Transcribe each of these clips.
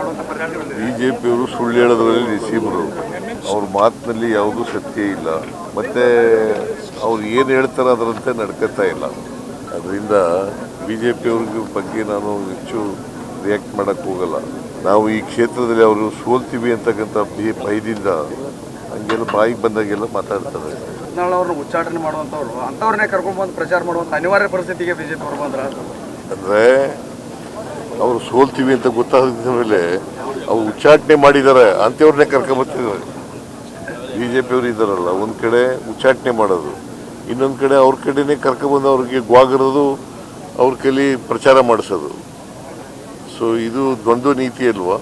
ಮಾಡುವಂಥ ಪ್ರಚಾರಗಳಿದೆ. ಬಿಜೆಪಿಯವರು ಸುಳ್ಳು ಹೇಳೋದ್ರಲ್ಲಿ ನಿಸೀಬರು. ಅವ್ರ ಮಾತಿನಲ್ಲಿ ಯಾವುದೂ ಸತ್ಯ ಇಲ್ಲ, ಮತ್ತು ಅವ್ರು ಏನು ಹೇಳ್ತಾರೆ ಅದರಂತೆ ನಡ್ಕೊತಾ ಇಲ್ಲ. ಅದರಿಂದ ಬಿಜೆಪಿಯವ್ರ ಬಗ್ಗೆ ನಾನು ಹೆಚ್ಚು ರಿಯಾಕ್ಟ್ ಮಾಡೋಕ್ಕೆ ಹೋಗಲ್ಲ. ನಾವು ಈ ಕ್ಷೇತ್ರದಲ್ಲಿ ಅವರು ಸೋಲ್ತೀವಿ ಅಂತಕ್ಕಂಥ ಭಯದಿಂದ ಹಂಗೆಲ್ಲ ಬಾಯಿಗೆ ಬಂದಾಗೆಲ್ಲ ಮಾತಾಡ್ತಾರೆ. ಅವ್ರನ್ನ ಉಚ್ಚಾಟನೆ ಮಾಡುವಂಥವ್ರು ಅಂಥವ್ರನ್ನೇ ಕರ್ಕೊಂಡ್ಬಂದು ಪ್ರಚಾರ ಮಾಡುವಂಥ ಅನಿವಾರ್ಯ ಪರಿಸ್ಥಿತಿಗೆ ಬಿಜೆಪಿ ಅವರು ಬಂದ್ರೆ, ಅಂದರೆ ಅವರು ಸೋಲ್ತೀವಿ ಅಂತ ಗೊತ್ತಾದ ಮೇಲೆ ಅವ್ರು ಉಚ್ಚಾಟನೆ ಮಾಡಿದ್ದಾರೆ ಅಂಥವ್ರನ್ನೇ ಕರ್ಕೊಂಬರ್ತಿದ್ದಾರೆ. ಬಿ ಜೆ ಪಿಯವರು ಇದ್ದಾರಲ್ಲ, ಒಂದು ಕಡೆ ಉಚ್ಚಾಟನೆ ಮಾಡೋದು, ಇನ್ನೊಂದು ಕಡೆ ಅವ್ರ ಕಡೆನೇ ಕರ್ಕೊಂಬಂದು ಅವ್ರಿಗೆ ಗ್ವಾಗರೋದು, ಅವ್ರ ಕೈಲಿ ಪ್ರಚಾರ ಮಾಡಿಸೋದು. ಸೊ ಇದು ದ್ವಂದ್ವ ನೀತಿ ಅಲ್ವಾ?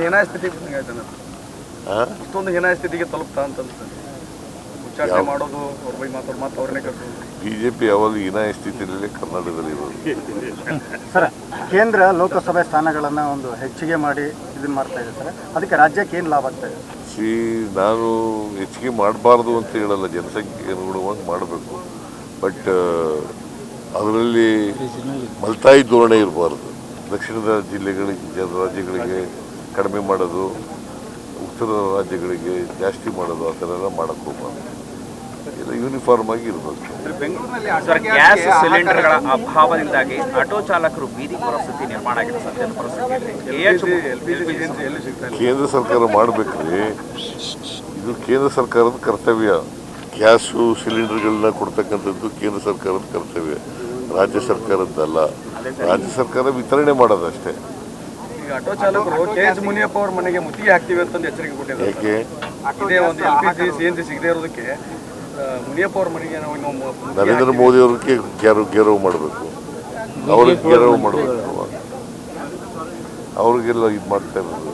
ಹೀನಾಯ ಸ್ಥಿತಿಗೆ ಇಷ್ಟೊಂದು ಹೀನಾಯ ಸ್ಥಿತಿಗೆ ತಲುಪ್ತಾ ಅಂತ ಉಚ್ಚಾಟನೆ ಮಾಡೋದು, ಅವ್ರ ಬೈ ಮಾತು ಅವ್ರನ್ನೇ ಕರ್ಸೋದು. ಬಿಜೆಪಿ ಯಾವಾಗ ಹೀನಾಯ ಸ್ಥಿತಿಯಲ್ಲೇ ಕರ್ನಾಟಕದಲ್ಲಿ ಇರೋದು. ಸರ್, ಕೇಂದ್ರ ಲೋಕಸಭೆ ಸ್ಥಾನಗಳನ್ನು ಒಂದು ಹೆಚ್ಚಿಗೆ ಮಾಡಿ ಇದನ್ನು ಮಾಡ್ತಾ ಇದೆ ಸರ್, ಅದಕ್ಕೆ ರಾಜ್ಯಕ್ಕೆ ಏನು ಲಾಭ ಆಗ್ತಾ ಇದೆ? ನಾನು ಹೆಚ್ಚಿಗೆ ಮಾಡಬಾರ್ದು ಅಂತ ಹೇಳಲ್ಲ, ಜನಸಂಖ್ಯೆಗೆ ಅನುಗುಣವಾಗಿ ಮಾಡಬೇಕು. ಬಟ್ ಅದರಲ್ಲಿ ಮಲ್ತಾಯಿ ಧೋರಣೆ ಇರಬಾರ್ದು. ದಕ್ಷಿಣದ ರಾಜ್ಯಗಳಿಗೆ ಕಡಿಮೆ ಮಾಡೋದು, ಉತ್ತರ ರಾಜ್ಯಗಳಿಗೆ ಜಾಸ್ತಿ ಮಾಡೋದು, ಆ ಥರ ಎಲ್ಲ ಮಾಡೋಕ್ಕೆ ಹೋಗ್ಬಾರ್ದು. ಎಲ್ಲ ಯೂನಿಫಾರ್ಮ್ ಆಗಿ ಇರಬೇಕು. ಗ್ಯಾಸ್ ಸಿಲಿಂಡರ್ಗಳ ಅಭಾವದಿಂದಾಗಿ ಆಟೋ ಚಾಲಕರು ಬೀದಿ ಪರಿಸ್ಥಿತಿ ನಿರ್ಮಾಣ ಆಗಿದೆ. ಸದ್ಯದ ಪರಿಸ್ಥಿತಿಯಲ್ಲಿ ಕೇಂದ್ರ ಸರ್ಕಾರ ಮಾಡಬೇಕ್ರಿ, ಇದು ಕೇಂದ್ರ ಸರ್ಕಾರದ ಕರ್ತವ್ಯ. ಗ್ಯಾಸು ಸಿಲಿಂಡರ್ಗಳನ್ನ ಕೊಡ್ತಕ್ಕಂಥದ್ದು ಕೇಂದ್ರ ಸರ್ಕಾರದ ಕರ್ತವ್ಯ, ರಾಜ್ಯ ಸರ್ಕಾರದ್ದಲ್ಲ. ರಾಜ್ಯ ಸರ್ಕಾರ ವಿತರಣೆ ಮಾಡೋದಷ್ಟೇ. ಈಗ ಆಟೋ ಚಾಲಕರು KH ಮುನಿಯಪ್ಪ ಅವ್ರ ಮನೆಗೆ ಮುತ್ತಿಗೆ ಹಾಕ್ತೀವಿ ಅಂತಂದು ಎಚ್ಚರಿಕೆ ಕೊಟ್ಟಿದ್ದಾರೆ. ಯಾಕೆ ಇದೇ ಒಂದು LPG CNG ಸಿಗದೇ ಇರೋದಕ್ಕೆ ಮುನಿಯಪ್ಪ ಅವ್ರ ಮನೆಗೆ ನಾವು ನರೇಂದ್ರ ಮೋದಿ ಅವ್ರಿಗೆ ಗೆರವು ಮಾಡಬೇಕು, ಅವ್ರಿಗೆ ಗೆರವು ಮಾಡಬೇಕು, ಅವ್ರಿಗೆಲ್ಲ ಇದು ಮಾಡ್ತಾ ಇರೋದು.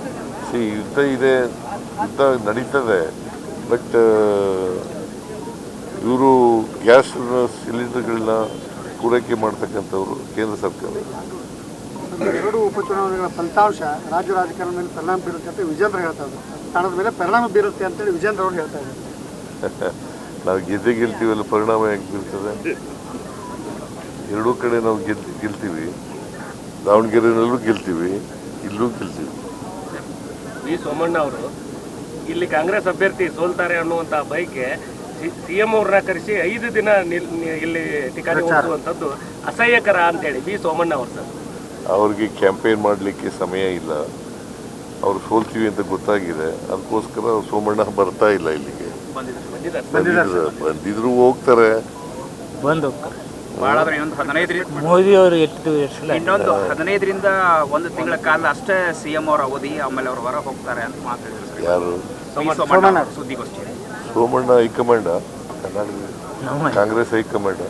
ಯುದ್ಧ ಇದೆ, ಯುದ್ಧ ನಡೀತದೆ. ಬಟ್ ಇವರು ಗ್ಯಾಸ್ ಸಿಲಿಂಡರ್ಗಳನ್ನ ಪೂರೈಕೆ ಮಾಡ್ತಕ್ಕಂಥವ್ರು ಕೇಂದ್ರ ಸರ್ಕಾರ. ಎರಡು ಉಪಚುನಾವಣೆಗಳ ಫಲಿತಾಂಶ ರಾಜ್ಯ ರಾಜಕಾರಣದ ಮೇಲೆ ಪರಿಣಾಮ ಬೀರುತ್ತೆ ಅಂತ ವಿಜೇಂದ್ರ ಹೇಳ್ತಾ ಇದ್ದಾರೆ. ಸ್ಥಾನದ ಮೇಲೆ ಪರಿಣಾಮ ಬೀರುತ್ತೆ ಅಂತೇಳಿ ವಿಜೇಂದ್ರ ಅವರು ಹೇಳ್ತಾ ಇದ್ದಾರೆ. ನಾವು ಗೆಲ್ತೀವಲ್ಲ, ಪರಿಣಾಮ ಹೇಗೆ ಬೀರ್ತದೆ? ಎರಡೂ ಕಡೆ ನಾವು ಗೆಲ್ತೀವಿ. ದಾವಣಗೆರೆನಲ್ಲೂ ಗೆಲ್ತೀವಿ, ಇಲ್ಲೂ ಗೆಲ್ತೀವಿ. ವಿ ಸೋಮಣ್ಣ ಅವರು ಇಲ್ಲಿ ಕಾಂಗ್ರೆಸ್ ಅಭ್ಯರ್ಥಿ ಸೋಲ್ತಾರೆ ಅನ್ನುವಂಥ ಬೈಕ್ಗೆ CM ಅವ್ರನ್ನ ಕರೆಸಿ 5 ದಿನ ಇಲ್ಲಿ ಟಿಕಾಣಿ ಓಡಿಸುವಂಥದ್ದು ಅಸಹ್ಯಕರ ಅಂತೇಳಿ ವಿ ಸೋಮಣ್ಣ ಅವರು. ಸರ್, ಅವ್ರಿಗೆ ಕ್ಯಾಂಪೇನ್ ಮಾಡಲಿಕ್ಕೆ ಸಮಯ ಇಲ್ಲ, ಅವ್ರು ಸೋಲ್ತೀವಿ ಅಂತ ಗೊತ್ತಾಗಿದೆ. ಅದಕ್ಕೋಸ್ಕರ ಸೋಮಣ್ಣ ಬರ್ತಾ ಇಲ್ಲ ಇಲ್ಲಿಗೆ. ಬಂದಿದ್ರು ಹೋಗ್ತಾರೆ, ಬಂದು ಮೋದಿ ಅವರು ಇನ್ನೊಂದು 15ರಿಂದ 1 ತಿಂಗಳ ಕಾಲ ಅಷ್ಟೇ CM ಅವ್ರ ಅವಧಿ, ಆಮೇಲೆ ಅವ್ರು ಹೊರ ಹೋಗ್ತಾರೆ ಅಂತ ಮಾತಾಡಿದ್ರು. ಯಾರು? ಸುದ್ದಿಗೋಷ್ಠಿ. ಸೋಮಣ್ಣ ಹೈಕಮಾಂಡ, ಕಾಂಗ್ರೆಸ್ ಹೈಕಮಾಂಡ್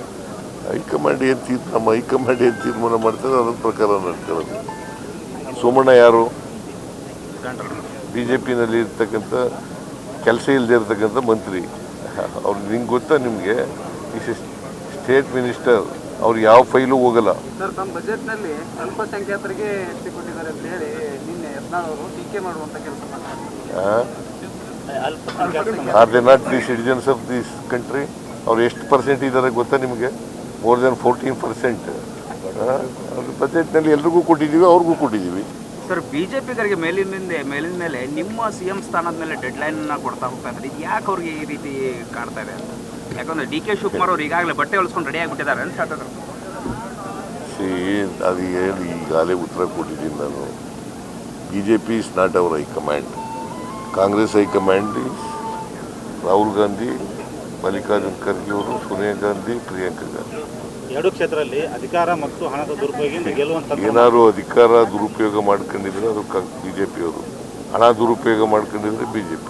ಏನು ನಮ್ಮ ಹೈಕಮಾಂಡ್ ಏನು ತೀರ್ಮಾನ ಮಾಡ್ತಾರೆ ಅದರ ಪ್ರಕಾರ ನಡ್ಕೊಳ್ಳೋದು. ಸೋಮಣ್ಣ ಯಾರು? BJPನಲ್ಲಿ ಇರ್ತಕ್ಕಂಥ ಕೆಲಸ ಇಲ್ಲದೆ ಇರ್ತಕ್ಕಂಥ ಮಂತ್ರಿ. ಅವ್ರು ನಿಂಗೆ ಗೊತ್ತಾ? ನಿಮಗೆ ಸ್ಟೇಟ್ ಮಿನಿಸ್ಟರ್, ಅವ್ರು ಯಾವ ಫೈಲು ಹೋಗಲ್ಲ. ಸರ್, ತಮ್ಮ ಬಜೆಟ್ನಲ್ಲಿ ಅಲ್ಪಸಂಖ್ಯಾತರಿಗೆ ಹೆಚ್ಚು ಕೊಟ್ಟಿದ್ದಾರೆ ಅಂತ ಹೇಳಿ ನಿನ್ನೆ ಯತ್ನಾಳ್ ಅವರು ಟೀಕೆ ಮಾಡುವಂಥ ಕೆಲಸ ಮಾಡ್ತಾರೆ. Are they not the citizens of this country? ಅವ್ರು ಎಷ್ಟು ಪರ್ಸೆಂಟ್ ಇದ್ದಾರೆ ಗೊತ್ತಾ ನಿಮಗೆ? More than 14%. ಅವ್ರ ಬಜೆಟ್ನಲ್ಲಿ ಎಲ್ರಿಗೂ ಕೊಟ್ಟಿದ್ದೀವಿ, ಅವ್ರಿಗೂ ಕೊಟ್ಟಿದ್ದೀವಿ. ಸರ್, ಬಿಜೆಪಿಗರಿಗೆ ಮೇಲಿನ ಮೇಲೆ ನಿಮ್ಮ CM ಸ್ಥಾನದ ಮೇಲೆ ಡೆಡ್ಲೈನ್ ಕೊಡ್ತಾ ಹೋಗ್ತಾ ಇದ್ದಾರೆ. ಇದು ಯಾಕೆ ಅವ್ರಿಗೆ ಈ ರೀತಿ ಕಾಡ್ತಾ ಇದೆ ಅಂತ? ಯಾಕಂದ್ರೆ DK ಶಿವಕುಮಾರ್ ಅವ್ರು ಈಗಾಗಲೇ ಬಟ್ಟೆ ಹೊಲಿಸ್ಕೊಂಡು ರೆಡಿ ಆಗಿಬಿಟ್ಟಿದ್ದಾರೆ ಅಂತ ಹೇಳ್ತಿದ್ರು. ಅದು ಏನು ಈಗಾಗಲೇ ಉತ್ತರ ಕೊಟ್ಟಿದ್ದೀನಿ ನಾನು. BJP is not hour high command. Congress high command Rahul Gandhi, Mallikarjun Kharge ಅವರು, ಸೋನಿಯಾ ಗಾಂಧಿ, ಪ್ರಿಯಾಂಕಾ ಗಾಂಧಿ. ಎರಡು ಕ್ಷೇತ್ರದಲ್ಲಿ ಅಧಿಕಾರ ಮತ್ತು ಹಣದ ದುರುಪಯೋಗದಿಂದ ಗೆಲ್ಲುವಂಥ ಏನಾದ್ರು ಅಧಿಕಾರ ದುರುಪಯೋಗ ಮಾಡ್ಕೊಂಡಿದ್ರೆ ಅದು BJP ಅವರು, ಹಣ ದುರುಪಯೋಗ ಮಾಡ್ಕೊಂಡಿದ್ರೆ BJP.